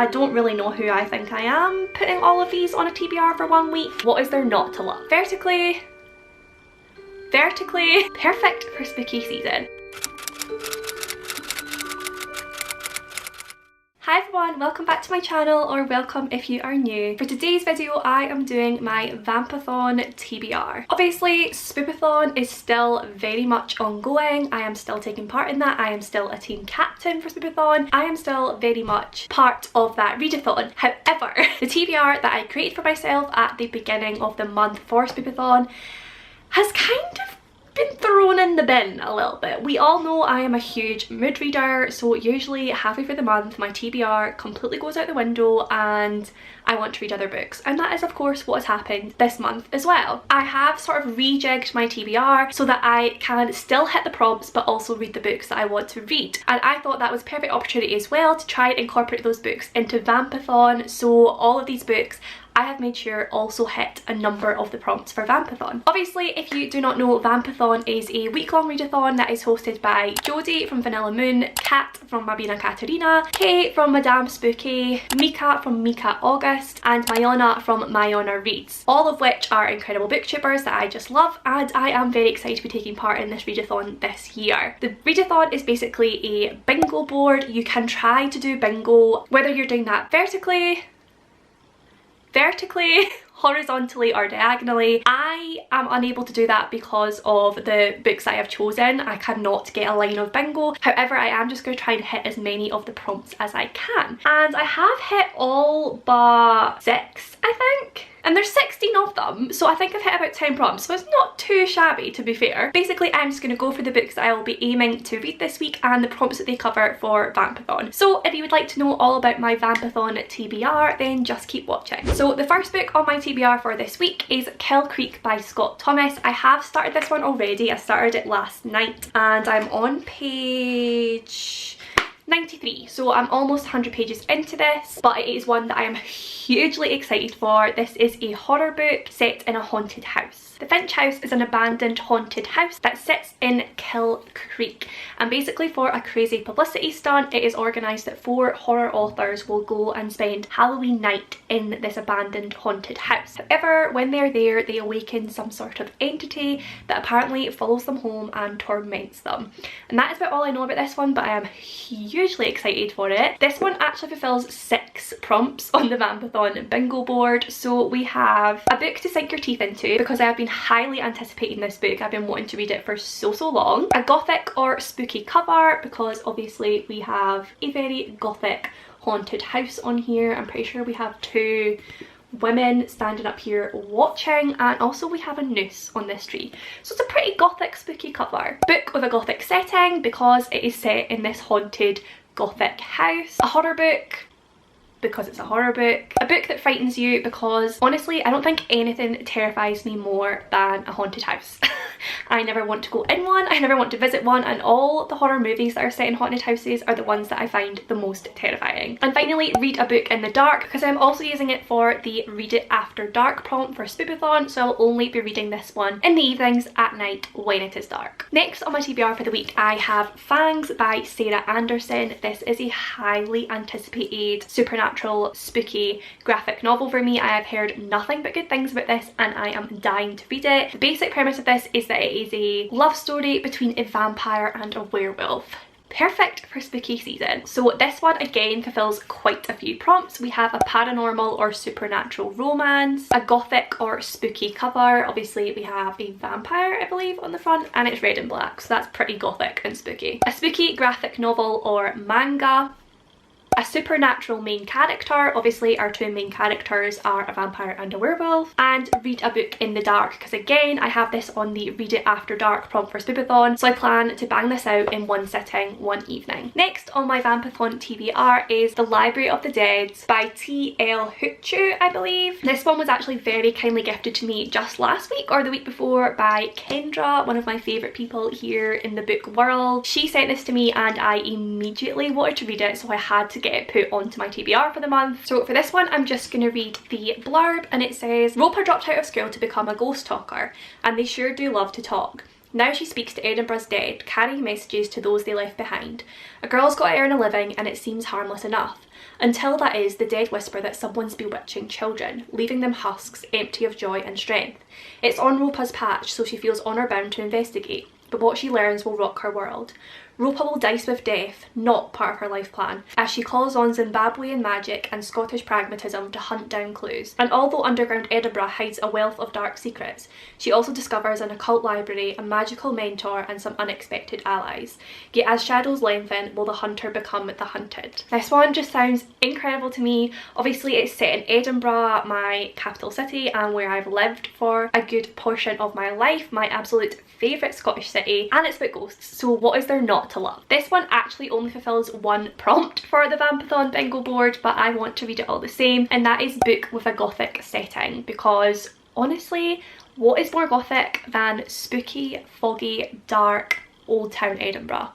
I don't really know who I think I am putting all of these on a TBR for 1 week. What is there not to love? Vertically, perfect for spooky season. Hi everyone, welcome back to my channel, or welcome if you are new. For today's video I am doing my Vampathon TBR. Obviously Spoopathon is still very much ongoing. I am still taking part in that. I am still a team captain for Spoopathon. I am still very much part of that readathon. However, the TBR that I created for myself at the beginning of the month for Spoopathon has kind of been thrown in the bin a little bit. We all know I am a huge mood reader, so usually halfway through the month my TBR completely goes out the window and I want to read other books, and that is of course what has happened this month as well. I have sort of rejigged my TBR so that I can still hit the prompts but also read the books that I want to read, and I thought that was a perfect opportunity as well to try and incorporate those books into Vampathon. So all of these books I have made sure also hit a number of the prompts for Vampathon. Obviously, if you do not know, Vampathon is a week-long readathon that is hosted by Jodie from Vanilla Moon, Kat from Babina Katerina, Kay from Madame Spooky, Mika from Mika August, and Myonna from Myonna Reads, all of which are incredible booktubers that I just love, and I am very excited to be taking part in this readathon this year. The readathon is basically a bingo board. You can try to do bingo whether you're doing that vertically, horizontally or diagonally. I am unable to do that because of the books I have chosen. I cannot get a line of bingo. However, I am just going to try and hit as many of the prompts as I can. And I have hit all but 6, I think. And there's 16 of them, so I think I've hit about 10 prompts, so it's not too shabby to be fair. Basically, I'm just going to go for the books that I will be aiming to read this week and the prompts that they cover for Vampathon. So if you would like to know all about my Vampathon TBR, then just keep watching. So the first book on my TBR for this week is Kell by Scott Thomas. I have started this one already. I started it last night and I'm on page 93, so I'm almost 100 pages into this, but it is one that I am hugely excited for. This is a horror book set in a haunted house. The Finch House is an abandoned haunted house that sits in Kell Creek, and basically for a crazy publicity stunt it is organised that 4 horror authors will go and spend Halloween night in this abandoned haunted house. However, when they're there they awaken some sort of entity that apparently follows them home and torments them. And that is about all I know about this one, but I am hugely excited for it. This one actually fulfills 6 prompts on the Vampathon bingo board, so we have a book to sink your teeth into because I have been highly anticipating this book. I've been wanting to read it for so long. A gothic or spooky cover, because obviously we have a very gothic haunted house on here. I'm pretty sure we have 2 women standing up here watching, and also we have a noose on this tree, so it's a pretty gothic spooky cover. Book with a gothic setting because it is set in this haunted gothic house. A horror book because it's a horror book. A book that frightens you because honestly I don't think anything terrifies me more than a haunted house. I never want to go in one, I never want to visit one, and all the horror movies that are set in haunted houses are the ones that I find the most terrifying. And finally, read a book in the dark, because I'm also using it for the read it after dark prompt for Spoopathon, so I'll only be reading this one in the evenings at night when it is dark. Next on my TBR for the week I have Fangs by Sarah Andersen. This is a highly anticipated supernatural spooky graphic novel for me. I have heard nothing but good things about this and I am dying to read it. The basic premise of this is that it is a love story between a vampire and a werewolf. Perfect for spooky season. So this one again fulfills quite a few prompts. We have a paranormal or supernatural romance, a gothic or spooky cover. Obviously we have a vampire, I believe, on the front, and it's red and black, so that's pretty gothic and spooky. A spooky graphic novel or manga. A supernatural main character. Obviously our 2 main characters are a vampire and a werewolf. And read a book in the dark, because again I have this on the read it after dark prompt for Spoopathon, so I plan to bang this out in one sitting, one evening. Next on my Vampathon TBR is The Library of the Dead by T.L. Huchu, I believe. This one was actually very kindly gifted to me just last week or the week before by Kendra, one of my favourite people here in the book world. She sent this to me and I immediately wanted to read it, so I had to get it put onto my TBR for the month. So for this one I'm just going to read the blurb, and it says, Roper dropped out of school to become a ghost talker, and they sure do love to talk. Now she speaks to Edinburgh's dead, carrying messages to those they left behind. A girl's got to earn a living and it seems harmless enough. Until that is, the dead whisper that someone's bewitching children, leaving them husks, empty of joy and strength. It's on Ropa's patch, so she feels honour bound to investigate. But what she learns will rock her world. Ropa will dice with death, not part of her life plan, as she calls on Zimbabwean magic and Scottish pragmatism to hunt down clues. And although underground Edinburgh hides a wealth of dark secrets, she also discovers an occult library, a magical mentor and some unexpected allies. Yet as shadows lengthen, will the hunter become the hunted? This one just sounds incredible to me. Obviously it's set in Edinburgh, my capital city, and where I've lived for a good portion of my life, my absolute favourite Scottish city, and it's about ghosts, so what is there not to love? This one actually only fulfills one prompt for the Vampathon bingo board, but I want to read it all the same, and that is book with a gothic setting, because honestly, what is more gothic than spooky, foggy, dark, old town Edinburgh?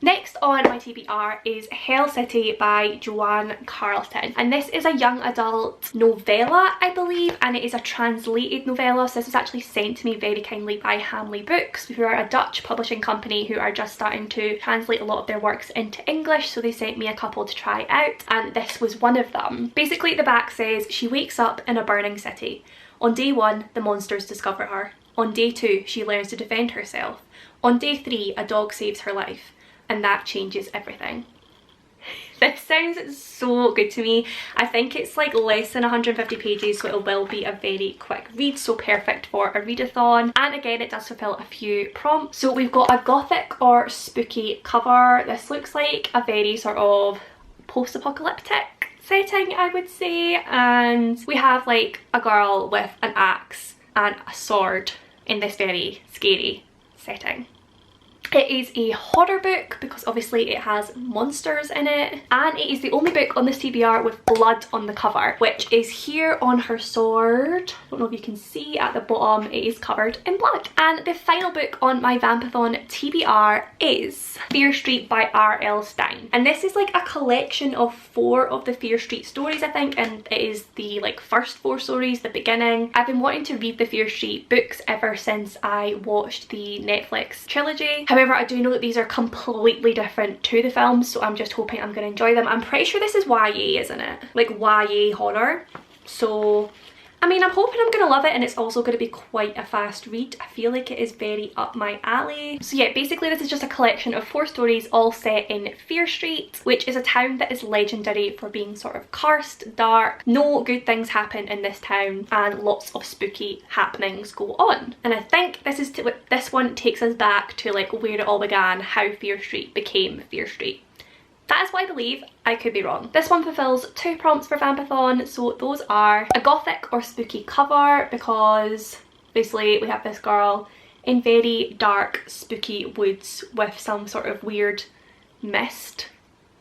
Next on my TBR is Hell City by Joanne Carlton, and this is a young adult novella, I believe, and it is a translated novella, so this was actually sent to me very kindly by Hamley Books, who are a Dutch publishing company who are just starting to translate a lot of their works into English, so they sent me a couple to try out, and this was one of them. Basically at the back says, she wakes up in a burning city. On day 1, the monsters discover her. On day 2, she learns to defend herself. On day 3, a dog saves her life. And that changes everything. This sounds so good to me. I think it's like less than 150 pages, so it will be a very quick read, so perfect for a readathon. And again, it does fulfill a few prompts. So we've got a gothic or spooky cover. This looks like a very sort of post-apocalyptic setting, I would say. And we have like a girl with an axe and a sword in this very scary setting. It is a horror book because obviously it has monsters in it, and it is the only book on this TBR with blood on the cover, which is here on her sword. I don't know if you can see at the bottom, it is covered in blood. And the final book on my Vampathon TBR is Fear Street by R.L. Stine, and this is like a collection of 4 of the Fear Street stories, I think, and it is the like first 4 stories, the beginning. I've been wanting to read the Fear Street books ever since I watched the Netflix trilogy. However, I do know that these are completely different to the films, so I'm just hoping I'm going to enjoy them. I'm pretty sure this is YA, isn't it? Like YA horror. So, I mean, I'm hoping I'm going to love it, and it's also going to be quite a fast read. I feel like it is very up my alley. So yeah, basically this is just a collection of 4 stories all set in Fear Street, which is a town that is legendary for being sort of cursed, dark. No good things happen in this town, and lots of spooky happenings go on. And I think this one takes us back to like where it all began, how Fear Street became Fear Street. That is what I believe. I could be wrong. This one fulfills 2 prompts for Vampathon, so those are a gothic or spooky cover, because basically we have this girl in very dark spooky woods with some sort of weird mist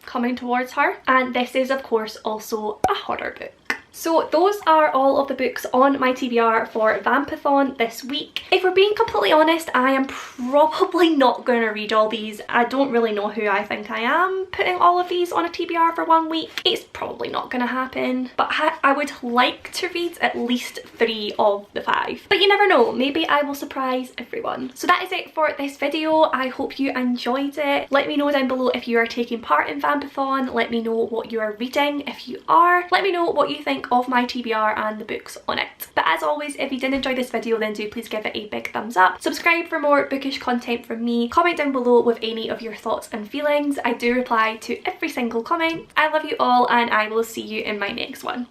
coming towards her, and this is of course also a horror book. So those are all of the books on my TBR for Vampathon this week. If we're being completely honest, I am probably not going to read all these. I don't really know who I think I am putting all of these on a TBR for 1 week. It's probably not going to happen, but I would like to read at least 3 of the 5. But you never know, maybe I will surprise everyone. So that is it for this video. I hope you enjoyed it. Let me know down below if you are taking part in Vampathon. Let me know what you are reading if you are. Let me know what you think of my TBR and the books on it. But as always, if you did enjoy this video, then do please give it a big thumbs up. Subscribe for more bookish content from me. Comment down below with any of your thoughts and feelings. I do reply to every single comment. I love you all, and I will see you in my next one.